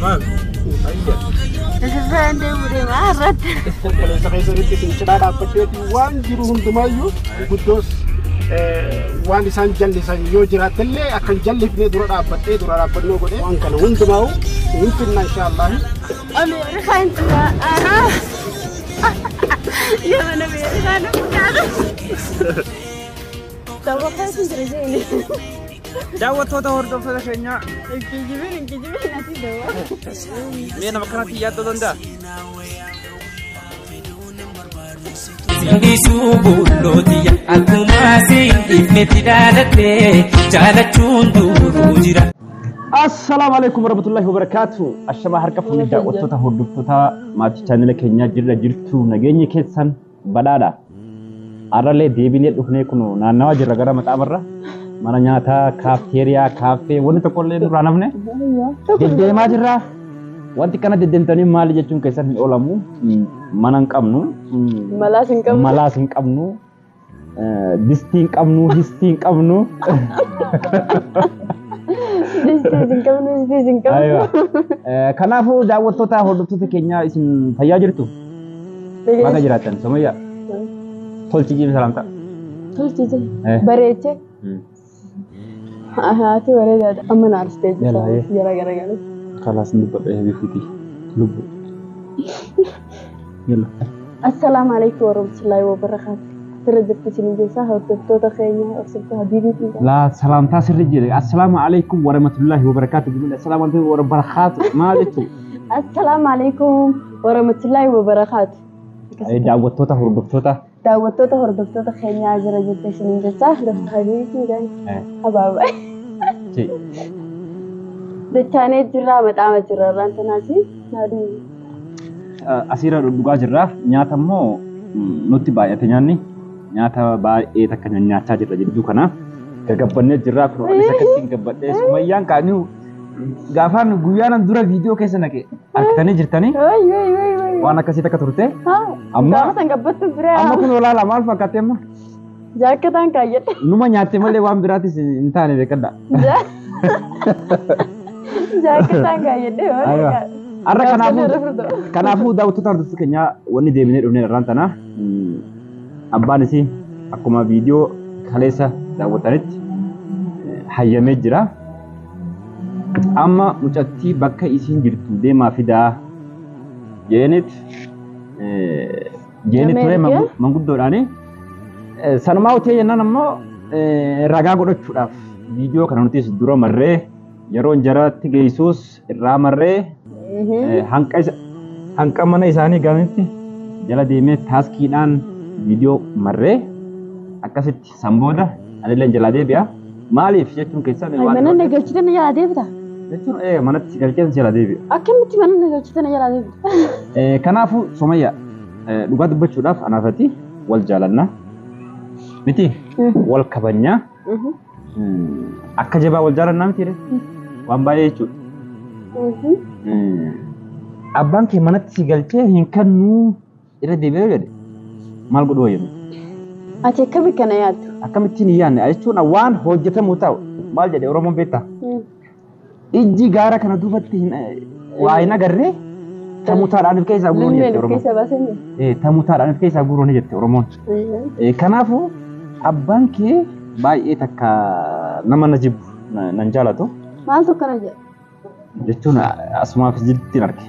ما زين دوري ما رد kalau saya sering cerita update wan jiru hundumayu guddos wan isan jallisan yo jiraatelle akan jallif ne dura dhaabbanno godhe wan kana hundumaa'u infinna inshallah أمريكا أنت يا من أمريكا أنا تبغى تدرجيني دعوة تهرب في كينيا كيجيبين أنتي دوا مين مكانك يا تدندا Sisubulotiya akumasi ifnetidadate jalachun durujira. Assalamualaikum warahmatullahi wabarakatuh. Ashama harka funida wattota hordoftoota maatii channel keenya jirtu nageenyi keessan badhaadha. Arralee deebinee dhufnee kun naannawa jirra gara maxaamarra mana nyaataa kaafteeriyaa kaafee wanti tokkollee duraan hafne deddeemaa jirra. Wanti kana deddeemtanii maali jechuun keessan hin oolamu mana hin qabnu malaas hin qabnu distii hin qabnu histii hin qabnu kanaafuu daawwattoota hordoftoota keenya isin fayyaa jirtu bakka jiraatan Sumayyaa tolchi jibi salaamta bareeche haati bareedaadha amma naarstee jira gara خلاص نبقى بفيتي لبو يلا السلام عليكم ورحمة الله وبركاته ترددت سنجيسا هردفتوتا خينيا أرسلتها حبيبي لا سلام تاسر رجالي السلام عليكم ورحمة الله وبركاته بقول السلام عليكم وبركاته ما قلتوا السلام عليكم ورحمة الله وبركاته أي دعوتوتا هردفتوتا خينيا ترددت سنجيسا هردفتها حبيبي حبابا دچانه جرا متام جرا رانتناسي نادي asira dhugaa jirra nyaata immoo nutti baay'ate nyaanni nyaata baay'ee takka nyaachaa jirra jechuu kana gagabbannee jirra kun anis akkasiin gabbadhee Sumayyaan kaaniu gaafaan guyyaan dura viidiyoo keessa naqe argitanii jirtanii waan akkasii takka turte amma kun walaala maal fakkaate amma jaakkataan kaayyadhe numa nyaatte malee waan biraatis hin taane beekadha jaakkataan kaayyadhe arra kanaafuu daawwattoota hordoftoota keenya wanni deebinee dhufnee irraan tana abbaan isii akkuma viidiyoo kaleessa daawwatanitti hayyamee jira amma mucattii bakka isiin jirtu deemaa fidaa jeenit ture manguddoodhaani sanumaa utee jennaan ammoo ragaa godhachuudhaaf viidiyoo kana nutis dura marree yeroo jaratti geessuus irraa marree hanqa mana isaanii gaanitti jala deemee taaskiidhaan viidiyoo marree akkasitti sanbooda anillee jala deebi'a maaliif jechuun keessan mana nagalchitan jala deebita jechuun manatti galcheen jala deebi'a akkamitti mana nagalchitan jala deebita kanaafuu Sumayyaa dhugaa dubbachuudhaaf anaafati wal jaalanna miti wal kabajnaa akka jabaa wal jaalannaa miti waan baay'ee jechuudha abbaan kee manatti si galchee hin kannuu irra deebi'ee jedhe maal godhu wayyamu ati akkami kana yaaddu akkamittiin yaadne jechuun waan hojjetamu ta'u maal jedhe Oromoon beektaa ijji gaara kana duubatti waa hin agarree tamutaadhaan ilka isaa guuruun jette Oromoon tamutaadhaan ilka isaa guuruun jette Oromoon kanaafuu abbaan kee baay'ee takka nama na jibbu nan jaalatu maaltu kana jedhe jechuun asumaaf jiddiin arge.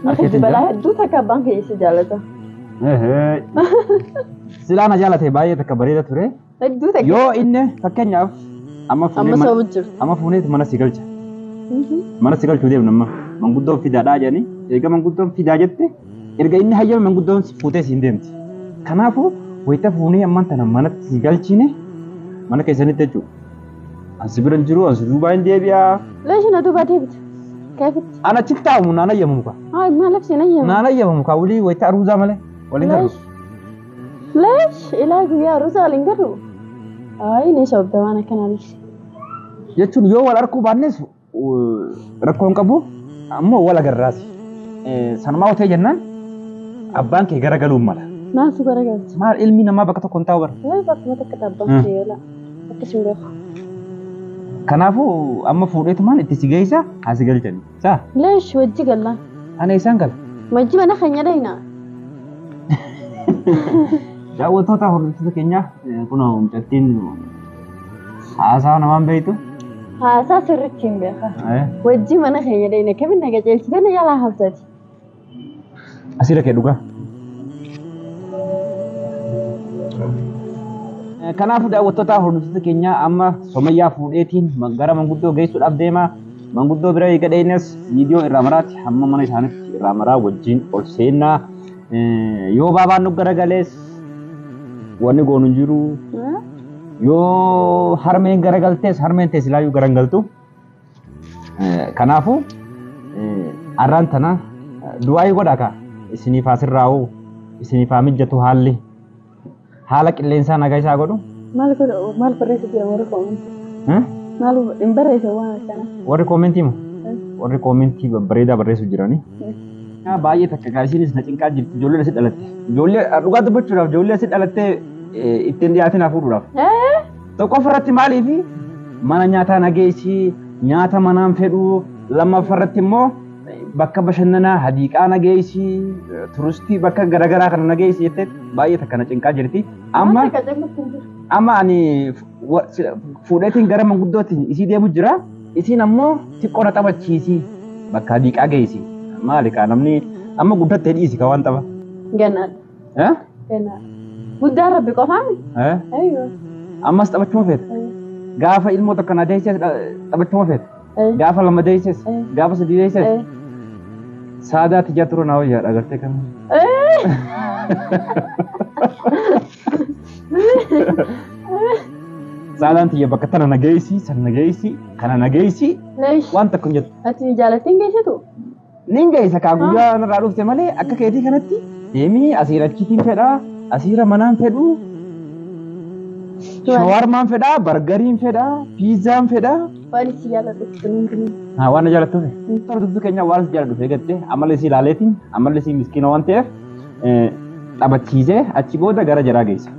Mati balaa hedduu takka abbaan kee si jaalata. Silaa na jaalate baay'ee takka bareeda ture. Hedduu takka. Yoo inni fakkeenyaaf amma fuunee mana si galcha. Mana si galchuu deemna amma manguddoon fidaadhaa jedhanii eega manguddoon fidaa jette erga inni hayyame manguddoon fuutee siin deemti. Kanaafuu wayita fuunee ammaan tana manatti si galchine mana keessanitti jechuudha. Ansi biran jiru ansi duubaa hin deebi'aa. ليش أنا دوبا ديبت؟ كيف؟ أنا تكتاو من أنا يموكا. هاي ما لبسي نيم. أنا يموكا ولي ويتا روزا ماله ولا نقدر. ليش؟ إلهي يا روزا لينقدر. هاي نشوف دوانا كان ليش. يتون يو ولا ركوب الناس ركون كابو أمو ولا جراس. سنما وتجنن أبانك يجرجلوا ماله. ما سو جرجل. ما علمي نما بكتو كنتاور. لا بس ما تكتب بانك لا. أكشم بيخ. Kanaafuu amma fuudheetumaan itti si geessa asi galchani. Saa? ليش وجهي قال لا Ana isaan gala. وجهي أنا خنيا دينا Daawwattoota hordoftoota keenya kunoo mucattiin haasaa namaan beektu. هذا سرتين بيخا وجهي ما أنا خنيا دينا كم إنك جالس كنا يلا حبتي Asii dhaqee dhugaa. Kanaafuu daawwattoota hordoftoota keenya amma Somayyaa fuudheetiin gara manguddoo geessuudhaaf deema. Manguddoo bira eegadheenis viidiyoo irraa maraatti hamma mana isaaniitti irraa maraa wajjin ol seennaa. Yoo baabaan nu garagalees wanni goonu hin jiru. Yoo harmeen garagaltees harmeen teessilaayyuu garagaltu. Kanaafuu arraan tana du'aa godhaa kaa isiniif asirraa'u isiniif mijjatu haalli haala qilleensaa nagaa isaa godhu. maal barreessa jira warri koomentii maal hin barreessa waan akkana warri koomentii moo warri koomentii babbareedaa barreessu jiranii. Baay'ee takka gaasiinis na cinqaa jirti ijoollee asi dhalatte ijoollee dhugaa dubbachuudhaaf ijoollee asi dhalattee ittiin dhiyaatin hafuudhaaf. Tokko ofirratti maaliifi mana nyaataa nageessi nyaata manaan fedhu lammaffarratti immoo bakka bashannanaa hadiiqaa nageessi turistii bakka garagaraa kana nageessi jettee baay'ee takka na cinqaa jirti. Amma ani fuudheetiin gara manguddootti isii deemu jira isiin ammoo xiqqoo na taphachiisi bakka hadiiqaa geessi. Maali kaa namni amma guddattee dhiisi ka waan tapha. Gannaadha. Gannaadha. Guddaan rabbi qofaami? Ammas taphachuma feeta. Gaafa ilmoo tokko na deesses taphachuma feeta. Gaafa lama deesses gaafa sadii deesses. Saadaatti ijaa turuu naa wayyaa agartee kan. Saadaan tiyya bakka tana nageessi sana nageessi kana nageessi waan takka hin jettu. Ati jaalattiin geessitu? Nin geessa kaa guyyaa narraa dhufte malee akka keetii kanatti deemii asiira achiitiin fedhaa asiira manaan fedhu shawarmaan fedhaa bargariin fedhaa piizzaan fedhaa. Waan isi jaalattu kunuun. Waan jaalattuuf hordoftoota keenya waan isi jaalattuuf eegatte ammallee isii ilaaleetiin ammallee isii miskiina waan ta'eef taphachiisee achi booda gara jaraa geessa.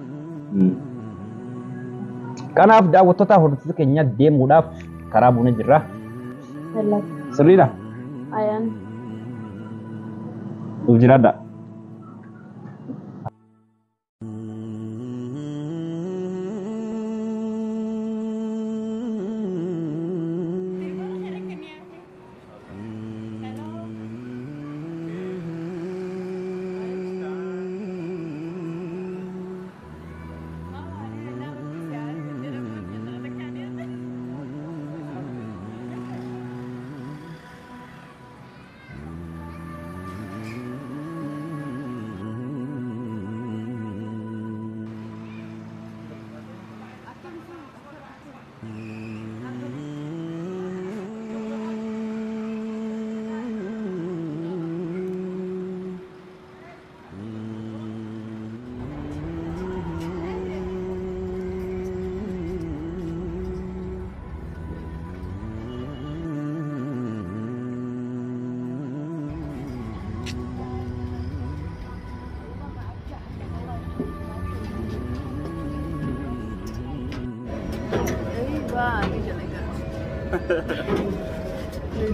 Kanaaf daawwattoota hordoftoota keenya deemuudhaaf karaa buunee jirra. Sirriidha? Ayaan. Nuuf jiraadha.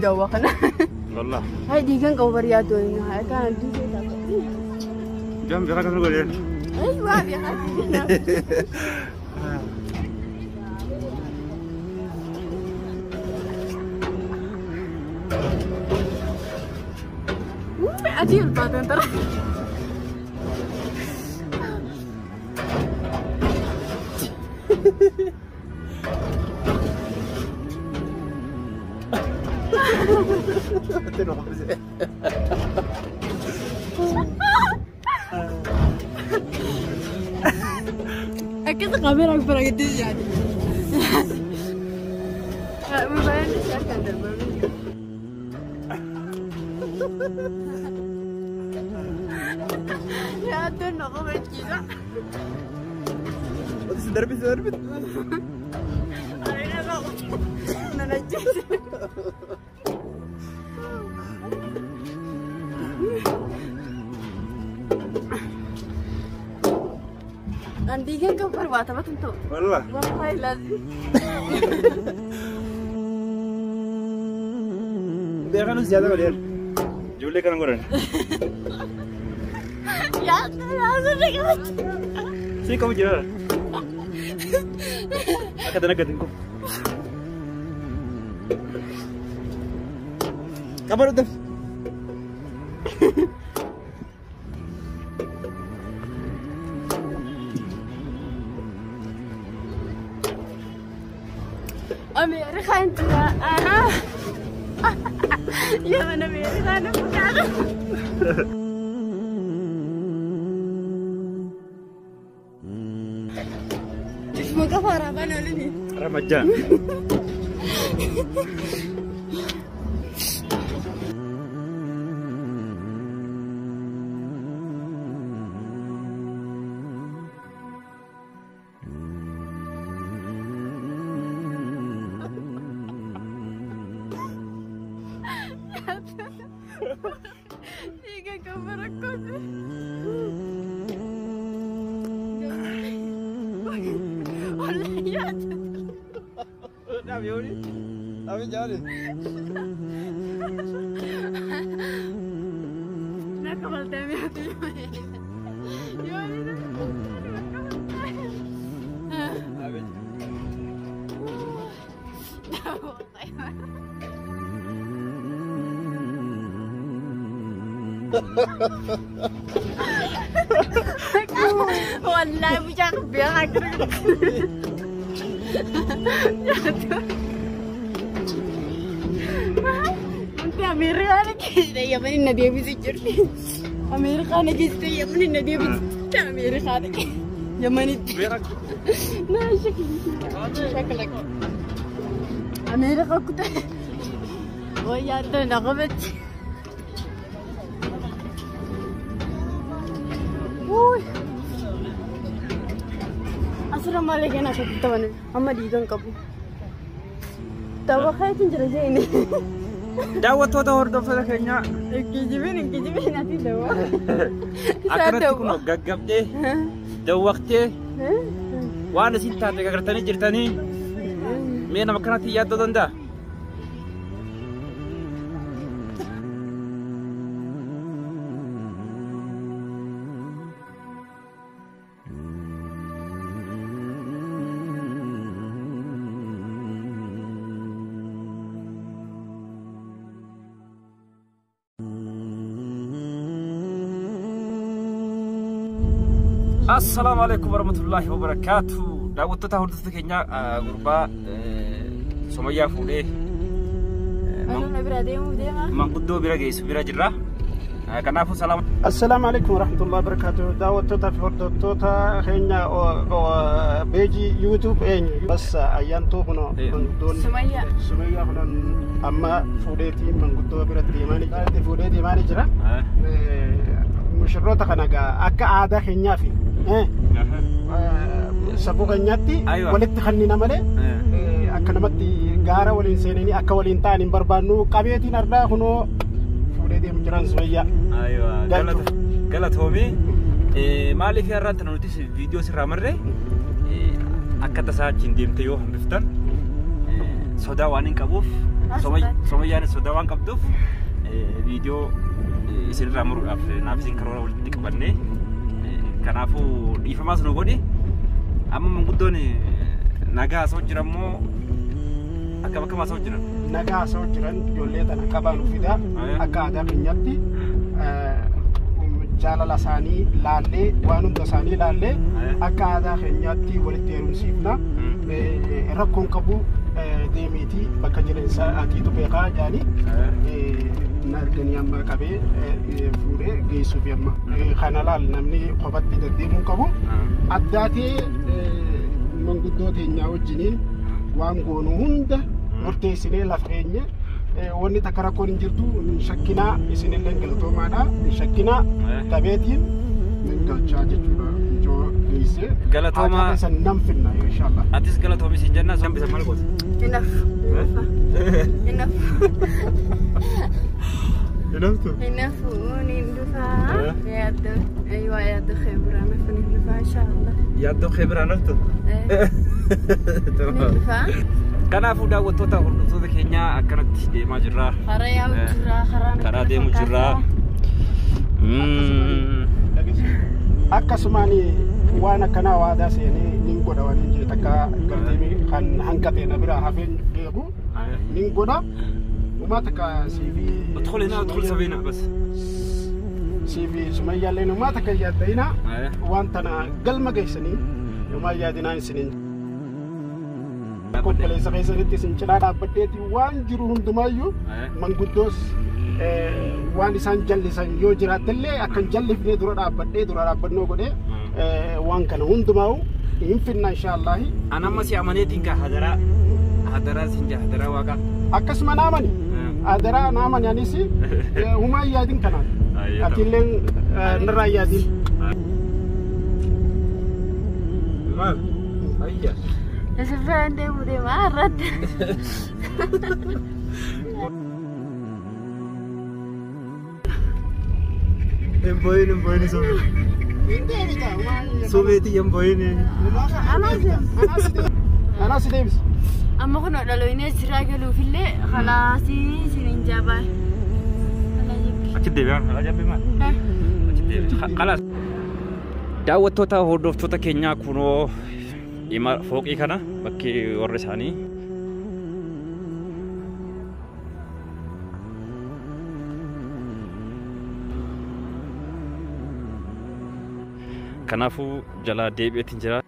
Dawakan. والله هاي دي كان قبر يا دوين هاي كان دي جنب بيخاف نقول ايه ايوه بيخاف عجيب بعدين ترى أكيد قابل أكبر قديش يعني ما بعرف إيش أكل دربان يا أدنى نقوم كذا بس دربت أنا نجيت عندي كان كفر واتبت انتو والله والله لازم beekan ziyada godheer. Ijoollee kana godhan. Si kamu jira. Akka danagatin ko. Kabar udah. Amerika انت يا من Amerika انا bukan اسمه كفاره بنا لني Ramadan. Tiga kamera kode. Oleh ya. Nabi yoni. Nabi jari. Nak kabel temi hati. Yoni. Nabi. والله مش عارف بيها انت اميري انا كده يا من النبي بيسجل اميري انا جيت يا من النبي بيسجل اميري انا يا من لا شكلك اميري كنت ويا انت نغبت أسرع مالك أنا كتبتوني أما ديجان كابو تابا خايف تنجر زيني Daawwat toota hordoftoota keenya كيجيبين أتي دوا akkanatti kun gaggabdee dawwaqtee waan isin taate gagartanii jirtanii mee nama kanatti yaaddoo danda'a. Assalamualaikum warahmatullahi wabarakatuh. Daawwattoota hordoftoota keenya gurbaa Sumayyaa fuudhee manguddoo bira geessu bira jirra. Kanaafuu salaam. Assalamu alaikum warahmatullahi wabarakatuh. Daawwattoota fi hordoftoota keenya beejii YouTube bas ayyaantuu kuno manguddoon Sumayyaa kunan amma fuudheetii manguddoo bira deemanii jira. Mushurroota kana akka aadaa keenyaa fi sabuu keenyaatti walitti kannina malee akka namatti gaara waliin seenanii akka waliin ta'an hin barbaannu qabeetiin ardaa kunoo fuudhee deemu jiran Sumayyaa. Galatoomii maaliif irratti nuti viidiyoo sirraa marree akka tasaa achiin deemte yoo hambiftan sodaa waan hin qabuuf Sumayyaan sodaa waan qabduuf viidiyoo isinirraa muruudhaaf naaf isin karoora walitti qabannee kanaafuu dhiifamaas nu godhi amma manguddoon nagaa soo jirammoo akka bakka maasoo jiran nagaa soo jiran ijoollee tana qabaanu fida akka aadaa keenyaatti jaalala isaanii laallee waan hunda isaanii laallee akka aadaa keenyaatti walitti heerumsiifna rakkoon qabu deemiitii bakka jireenya atiitu beekaa jaanii narganii amma qabee fuudhee geessuuf yamma kana laal namni qophatti deddeemuu qabu addaatee manguddoo teenyaa wajjiniin waan goonu hunda murteessinee lafa keenya wanni takka rakkoon hin jirtu shakkinaa isinillee galatoomaadha shakkinaa qabeetiin galchaa jechuudha ijoo geesse galatoomaa san nam finna inshallah atis galatoomi sin jenna san bisa maal goota enough ندفع يادو أيوة يادو خبرة نفني ندفع إن شاء الله يادو خبرة نفتو ندفع Kanaafuu daawwattoota hordoftoota keenyaa akkanatti deemaa jirra. Karaa yaa'u jirra, karaa deemu jirra. Akkasumaan waan akkanaa waadaa seenee nin godha waan hin jedhe takka gartee kan hanqatee na bira hafeen deemu nin godha. Uumaa takka CV. Odkhol hina odkhol sabeena bas. CV Sumayyaa illee uumaa takka yaaddaina waan tana galma geessanii uumaa yaadinaan isiniin. Kompleessa keessatti isin cinaa dhaabbadheeti waan jiru hundumaayyuu manguddoos waan isaan jallisan yoo jiraatillee akkan jallifnee dura dhaabbannoo godhee waan kana hundumaa'u hin finna inshaallahi. An amma si amaneetiin ka hadaraa sinja hadaraa waaqa. Akkasuma naamani hadaraa naamani anis uumaa yaadin kanaan atilleen narraa yaadin. Maal? Ayya. Asirraan deemu deemaa irratti. Emboyin sobeeti emboyin. Anas deebis. Amma kun dhaloonni asirraa galuufillee khalaasii sinin jabaa. Achi deebi'aan khalaa jabbii maal? Achi deebi'aan khalaas. Daawwattoota hordoftoota keenyaa kunoo fooqii kana bakki warra isaanii kanaafuu jalaa deebi'eetiin jira.